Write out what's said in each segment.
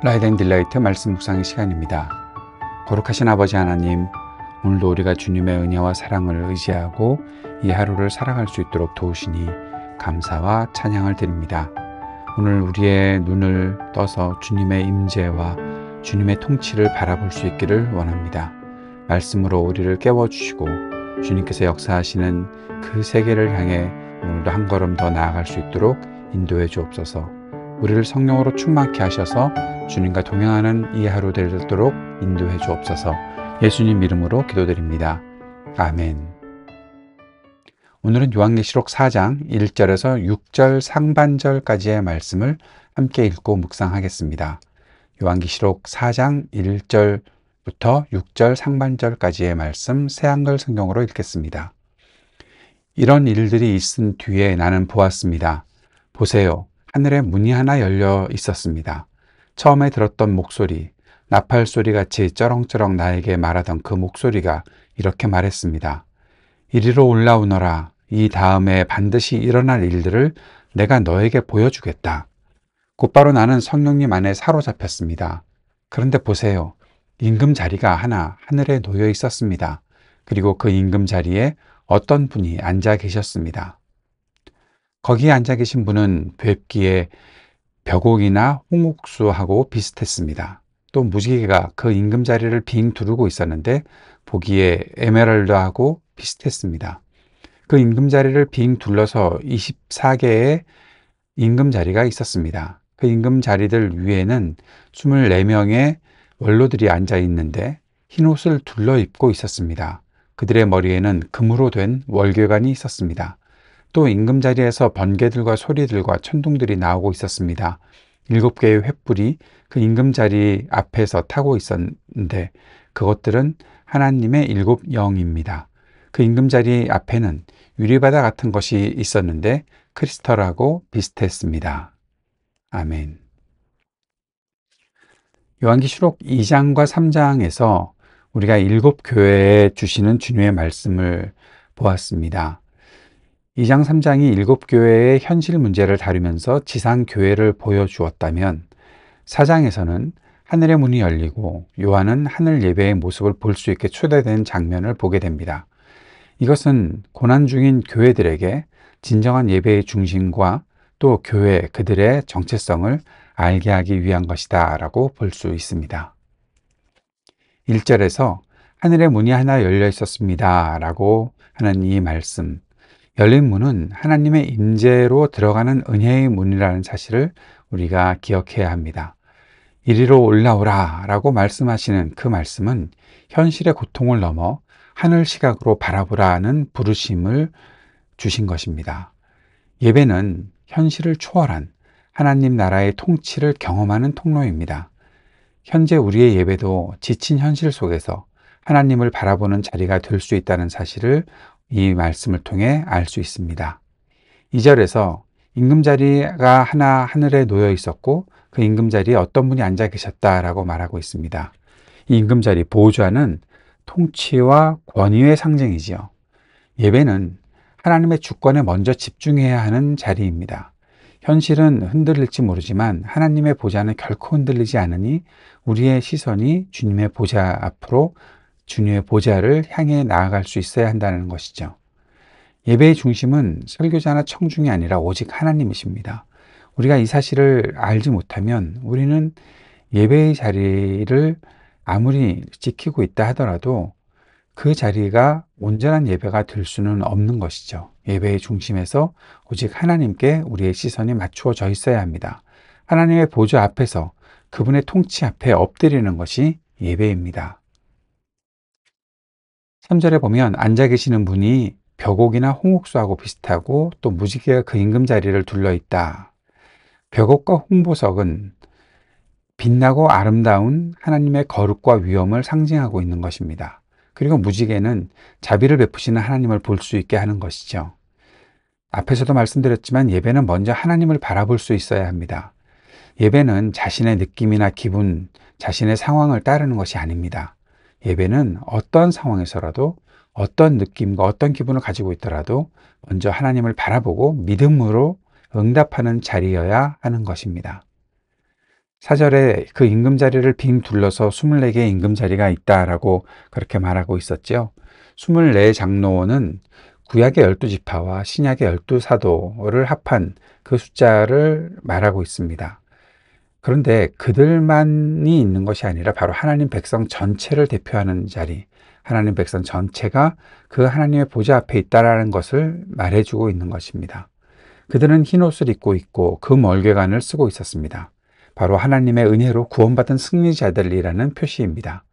라이트 앤 딜라이트 말씀 묵상의 시간입니다. 거룩하신 아버지 하나님, 오늘도 우리가 주님의 은혜와 사랑을 의지하고 이 하루를 살아갈 수 있도록 도우시니 감사와 찬양을 드립니다. 오늘 우리의 눈을 떠서 주님의 임재와 주님의 통치를 바라볼 수 있기를 원합니다. 말씀으로 우리를 깨워주시고 주님께서 역사하시는 그 세계를 향해 오늘도 한 걸음 더 나아갈 수 있도록 인도해 주옵소서. 우리를 성령으로 충만케 하셔서 주님과 동행하는 이 하루 되도록 인도해 주옵소서. 예수님 이름으로 기도드립니다. 아멘. 오늘은 요한계시록 4장 1절에서 6절 상반절까지의 말씀을 함께 읽고 묵상하겠습니다. 요한계시록 4장 1절부터 6절 상반절까지의 말씀 새한글 성경으로 읽겠습니다. 이런 일들이 있은 뒤에 나는 보았습니다. 보세요. 하늘에 문이 하나 열려 있었습니다. 처음에 들었던 목소리, 나팔 소리같이 쩌렁쩌렁 나에게 말하던 그 목소리가 이렇게 말했습니다. 이리로 올라오너라. 이 다음에 반드시 일어날 일들을 내가 너에게 보여주겠다. 곧바로 나는 성령님 안에 사로잡혔습니다. 그런데 보세요. 임금 자리가 하나 하늘에 놓여 있었습니다. 그리고 그 임금 자리에 어떤 분이 앉아 계셨습니다. 거기에 앉아 계신 분은 뵙기에 벼곡이나 홍옥수하고 비슷했습니다. 또 무지개가 그 임금 자리를 빙 두르고 있었는데 보기에 에메랄드하고 비슷했습니다. 그 임금 자리를 빙 둘러서 24개의 임금 자리가 있었습니다. 그 임금 자리들 위에는 24명의 원로들이 앉아 있는데 흰 옷을 둘러 입고 있었습니다. 그들의 머리에는 금으로 된 월궤관이 있었습니다. 또 임금 자리에서 번개들과 소리들과 천둥들이 나오고 있었습니다. 7개의 횃불이 그 임금 자리 앞에서 타고 있었는데 그것들은 하나님의 7 영입니다. 그 임금 자리 앞에는 유리바다 같은 것이 있었는데 크리스털하고 비슷했습니다. 아멘. 요한계시록 2장과 3장에서 우리가 7 교회에 주시는 주님의 말씀을 보았습니다. 2장 3장이 7 교회의 현실 문제를 다루면서 지상 교회를 보여주었다면 4장에서는 하늘의 문이 열리고 요한은 하늘 예배의 모습을 볼 수 있게 초대된 장면을 보게 됩니다. 이것은 고난 중인 교회들에게 진정한 예배의 중심과 또 교회 그들의 정체성을 알게 하기 위한 것이다 라고 볼 수 있습니다. 1절에서 하늘의 문이 하나 열려 있었습니다 라고 하는 이 말씀, 열린 문은 하나님의 임재로 들어가는 은혜의 문이라는 사실을 우리가 기억해야 합니다. 이리로 올라오라 라고 말씀하시는 그 말씀은 현실의 고통을 넘어 하늘 시각으로 바라보라는 부르심을 주신 것입니다. 예배는 현실을 초월한 하나님 나라의 통치를 경험하는 통로입니다. 현재 우리의 예배도 지친 현실 속에서 하나님을 바라보는 자리가 될 수 있다는 사실을 이 말씀을 통해 알 수 있습니다. 2절에서 임금 자리가 하나 하늘에 놓여 있었고 그 임금 자리에 어떤 분이 앉아 계셨다라고 말하고 있습니다. 이 임금 자리 보좌는 통치와 권위의 상징이지요. 예배는 하나님의 주권에 먼저 집중해야 하는 자리입니다. 현실은 흔들릴지 모르지만 하나님의 보좌는 결코 흔들리지 않으니 우리의 시선이 주님의 보좌 앞으로 주님의 보좌를 향해 나아갈 수 있어야 한다는 것이죠. 예배의 중심은 설교자나 청중이 아니라 오직 하나님이십니다. 우리가 이 사실을 알지 못하면 우리는 예배의 자리를 아무리 지키고 있다 하더라도 그 자리가 온전한 예배가 될 수는 없는 것이죠. 예배의 중심에서 오직 하나님께 우리의 시선이 맞추어져 있어야 합니다. 하나님의 보좌 앞에서 그분의 통치 앞에 엎드리는 것이 예배입니다. 3절에 보면 앉아 계시는 분이 벼곡이나 홍옥수하고 비슷하고 또 무지개가 그 임금 자리를 둘러있다. 벼곡과 홍보석은 빛나고 아름다운 하나님의 거룩과 위엄을 상징하고 있는 것입니다. 그리고 무지개는 자비를 베푸시는 하나님을 볼 수 있게 하는 것이죠. 앞에서도 말씀드렸지만 예배는 먼저 하나님을 바라볼 수 있어야 합니다. 예배는 자신의 느낌이나 기분, 자신의 상황을 따르는 것이 아닙니다. 예배는 어떤 상황에서라도 어떤 느낌과 어떤 기분을 가지고 있더라도 먼저 하나님을 바라보고 믿음으로 응답하는 자리여야 하는 것입니다. 4절에 그 임금자리를 빙 둘러서 24개의 임금자리가 있다라고 그렇게 말하고 있었죠. 24 장로는 구약의 12지파와 신약의 12사도를 합한 그 숫자를 말하고 있습니다. 그런데 그들만이 있는 것이 아니라 바로 하나님 백성 전체를 대표하는 자리, 하나님 백성 전체가 그 하나님의 보좌 앞에 있다라는 것을 말해주고 있는 것입니다. 그들은 흰 옷을 입고 있고 금월궤관을 쓰고 있었습니다. 바로 하나님의 은혜로 구원받은 승리자들이라는 표시입니다.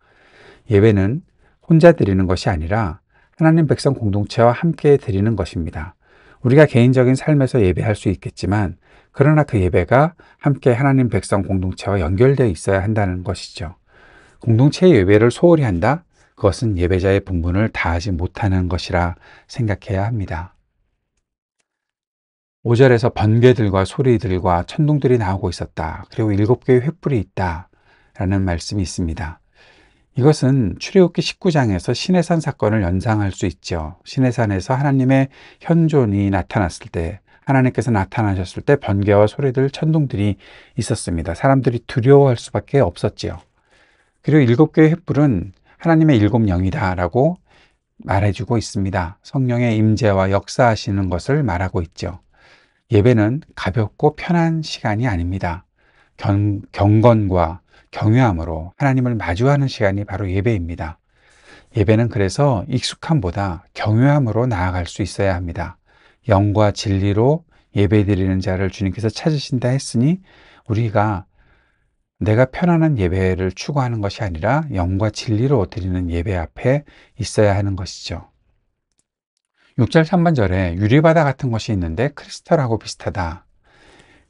예배는 혼자 드리는 것이 아니라 하나님 백성 공동체와 함께 드리는 것입니다. 우리가 개인적인 삶에서 예배할 수 있겠지만 그러나 그 예배가 함께 하나님 백성 공동체와 연결되어 있어야 한다는 것이죠. 공동체의 예배를 소홀히 한다? 그것은 예배자의 본분을 다하지 못하는 것이라 생각해야 합니다. 5절에서 번개들과 소리들과 천둥들이 나오고 있었다. 그리고 7개의 횃불이 있다. 라는 말씀이 있습니다. 이것은 출애굽기 19장에서 시내산 사건을 연상할 수 있죠. 시내산에서 하나님의 현존이 나타났을 때, 하나님께서 나타나셨을 때 번개와 소리들, 천둥들이 있었습니다. 사람들이 두려워할 수밖에 없었지요. 그리고 7개의 횃불은 하나님의 7영이다라고 말해주고 있습니다. 성령의 임재와 역사하시는 것을 말하고 있죠. 예배는 가볍고 편한 시간이 아닙니다. 경건과 경외함으로 하나님을 마주하는 시간이 바로 예배입니다. 예배는 그래서 익숙함보다 경외함으로 나아갈 수 있어야 합니다. 영과 진리로 예배드리는 자를 주님께서 찾으신다 했으니 우리가 내가 편안한 예배를 추구하는 것이 아니라 영과 진리로 드리는 예배 앞에 있어야 하는 것이죠. 6절 3반절에 유리바다 같은 것이 있는데 크리스탈하고 비슷하다.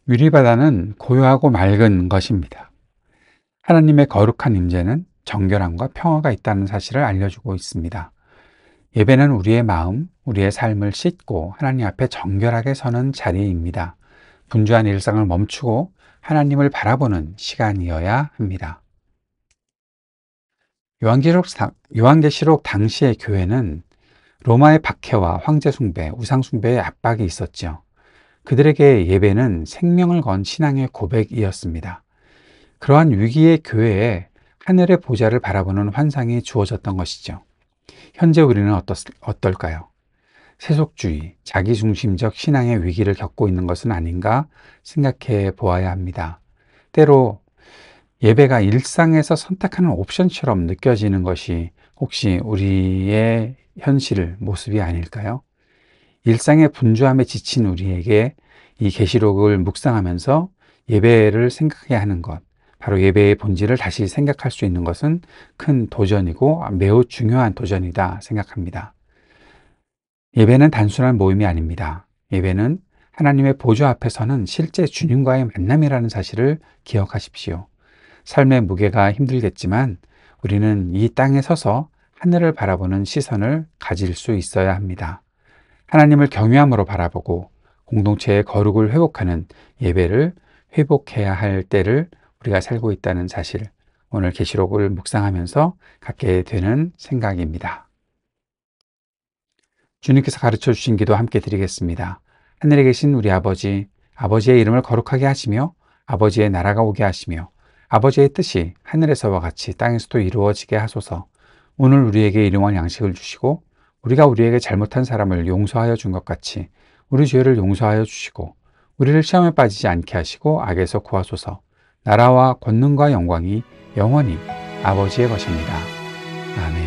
유리바다는 고요하고 맑은 것입니다. 하나님의 거룩한 임재는 정결함과 평화가 있다는 사실을 알려주고 있습니다. 예배는 우리의 마음, 우리의 삶을 씻고 하나님 앞에 정결하게 서는 자리입니다. 분주한 일상을 멈추고 하나님을 바라보는 시간이어야 합니다. 요한계시록 당시의 교회는 로마의 박해와 황제 숭배, 우상 숭배의 압박이 있었죠. 그들에게 예배는 생명을 건 신앙의 고백이었습니다. 그러한 위기의 교회에 하늘의 보좌를 바라보는 환상이 주어졌던 것이죠. 현재 우리는 어떨까요? 세속주의, 자기중심적 신앙의 위기를 겪고 있는 것은 아닌가 생각해 보아야 합니다. 때로 예배가 일상에서 선택하는 옵션처럼 느껴지는 것이 혹시 우리의 현실, 모습이 아닐까요? 일상의 분주함에 지친 우리에게 이 계시록을 묵상하면서 예배를 생각해야 하는 것, 바로 예배의 본질을 다시 생각할 수 있는 것은 큰 도전이고 매우 중요한 도전이다 생각합니다. 예배는 단순한 모임이 아닙니다. 예배는 하나님의 보좌 앞에서는 실제 주님과의 만남이라는 사실을 기억하십시오. 삶의 무게가 힘들겠지만 우리는 이 땅에 서서 하늘을 바라보는 시선을 가질 수 있어야 합니다. 하나님을 경외함으로 바라보고 공동체의 거룩을 회복하는 예배를 회복해야 할 때를 우리가 살고 있다는 사실, 오늘 계시록을 묵상하면서 갖게 되는 생각입니다. 주님께서 가르쳐 주신 기도 함께 드리겠습니다. 하늘에 계신 우리 아버지, 아버지의 이름을 거룩하게 하시며 아버지의 나라가 오게 하시며 아버지의 뜻이 하늘에서와 같이 땅에서도 이루어지게 하소서. 오늘 우리에게 일용할 양식을 주시고 우리가 우리에게 잘못한 사람을 용서하여 준 것 같이 우리 죄를 용서하여 주시고 우리를 시험에 빠지지 않게 하시고 악에서 구하소서. 나라와 권능과 영광이 영원히 아버지의 것입니다. 아멘.